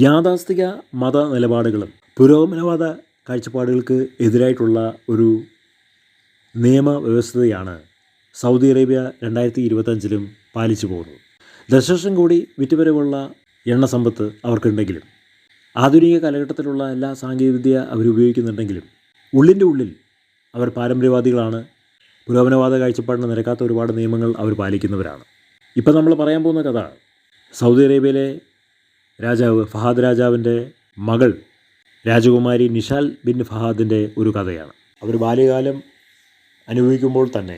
യാഥാസ്ഥിക മത നിലപാടുകളും പുരോഗമനവാദ കാഴ്ചപ്പാടുകൾക്ക് എതിരായിട്ടുള്ള ഒരു നിയമവ്യവസ്ഥയാണ് സൗദി അറേബ്യ 2025 പാലിച്ചു പോകുന്നത്. ദശലക്ഷം കോടി വിറ്റുവരവുള്ള എണ്ണ സമ്പത്ത് അവർക്കുണ്ടെങ്കിലും ആധുനിക കാലഘട്ടത്തിലുള്ള എല്ലാ സാങ്കേതികവിദ്യ അവരുപയോഗിക്കുന്നുണ്ടെങ്കിലും ഉള്ളിൻ്റെ ഉള്ളിൽ അവർ പാരമ്പര്യവാദികളാണ്. പുരോഗമനവാദ കാഴ്ചപ്പാടിന് നിരക്കാത്ത ഒരുപാട് നിയമങ്ങൾ അവർ പാലിക്കുന്നവരാണ്. ഇപ്പം നമ്മൾ പറയാൻ പോകുന്ന കഥ സൗദി അറേബ്യയിലെ രാജാവ് ഫഹാദ് രാജാവിൻ്റെ മകൾ രാജകുമാരി നിഷാൽ ബിൻ ഫഹാദിൻ്റെ ഒരു കഥയാണ്. അവർ ബാല്യകാലം അനുഭവിക്കുമ്പോൾ തന്നെ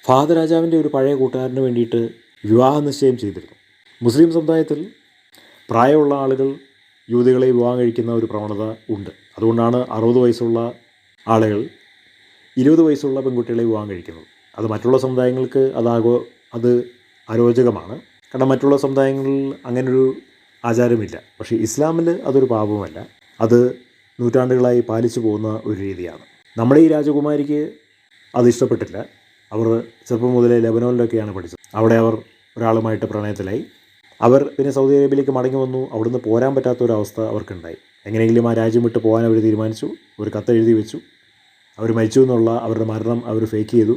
ഫഹാദ് രാജാവിൻ്റെ ഒരു പഴയ കൂട്ടുകാരന് വേണ്ടിയിട്ട് വിവാഹ നിശ്ചയം ചെയ്തിരുന്നു. മുസ്ലിം സമുദായത്തിൽ പ്രായമുള്ള ആളുകൾ യുവതികളെ വിവാഹം കഴിക്കുന്ന ഒരു പ്രവണത ഉണ്ട്. അതുകൊണ്ടാണ് 60 വയസ്സുള്ള ആളുകൾ 20 വയസ്സുള്ള പെൺകുട്ടികളെ വിവാഹം കഴിക്കുന്നത്. അത് മറ്റുള്ള സമുദായങ്ങൾക്ക് അത് അരോചകമാണ്. കാരണം മറ്റുള്ള സമുദായങ്ങളിൽ അങ്ങനൊരു ആചാരമില്ല. പക്ഷേ ഇസ്ലാമിൽ അതൊരു പാപമല്ല. അത് നൂറ്റാണ്ടുകളായി പാലിച്ചു പോകുന്ന ഒരു രീതിയാണ്. നമ്മുടെ ഈ രാജകുമാരിക്ക് അത് ഇഷ്ടപ്പെട്ടില്ല. അവർ ചെറുപ്പം മുതലേ ലെബനോനിലൊക്കെയാണ് പഠിച്ചത്. അവിടെ അവർ ഒരാളുമായിട്ട് പ്രണയത്തിലായി. അവർ പിന്നെ സൗദി അറേബ്യയിലേക്ക് മടങ്ങി വന്നു. അവിടുന്ന് പോരാൻ പറ്റാത്തൊരവസ്ഥ അവർക്കുണ്ടായി. എങ്ങനെയെങ്കിലും ആ രാജ്യം വിട്ട് പോകാൻ അവർ തീരുമാനിച്ചു. ഒരു കത്തെഴുതി വെച്ചു. അവർ മരിച്ചു എന്നുള്ള അവരുടെ മരണം അവർ ഫേക്ക് ചെയ്തു.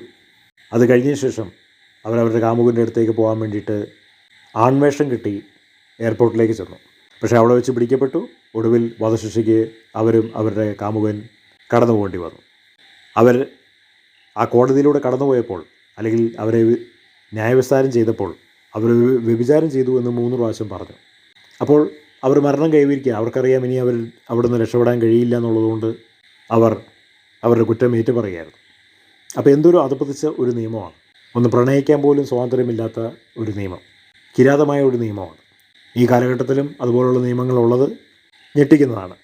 അത് കഴിഞ്ഞ ശേഷം അവരവരുടെ കാമുകൻ്റെ അടുത്തേക്ക് പോകാൻ വേണ്ടിയിട്ട് ആൺവേഷം കിട്ടി എയർപോർട്ടിലേക്ക് ചെന്നു. പക്ഷേ അവിടെ വെച്ച് പിടിക്കപ്പെട്ടു. ഒടുവിൽ വധശിക്ഷയ്ക്ക് അവരും അവരുടെ കാമുകൻ കടന്നു പോകേണ്ടി വന്നു. അവർ ആ കോടതിയിലൂടെ കടന്നുപോയപ്പോൾ, അല്ലെങ്കിൽ അവരെ ന്യായവിസ്താരം ചെയ്തപ്പോൾ അവർ വ്യഭിചാരം ചെയ്തു എന്ന് 3 പ്രാവശ്യം പറഞ്ഞു. അപ്പോൾ അവർ മരണം കൈവരിക്കുക. അവർക്കറിയാം ഇനി അവർ അവിടുന്ന് രക്ഷപ്പെടാൻ കഴിയില്ല എന്നുള്ളതുകൊണ്ട് അവർ അവരുടെ കുറ്റം ഏറ്റുപറയുകയായിരുന്നു. അപ്പോൾ എന്തൊരു അധപ്പതിച്ച ഒരു നിയമമാണ്. ഒന്ന് പ്രണയിക്കാൻ പോലും സ്വാതന്ത്ര്യമില്ലാത്ത ഒരു നിയമം, കിരാതമായ ഒരു നിയമമാണ്. ഈ കാലഘട്ടത്തിലും അതുപോലുള്ള നിയമങ്ങളുള്ളത് ഞെട്ടിക്കുന്നതാണ്.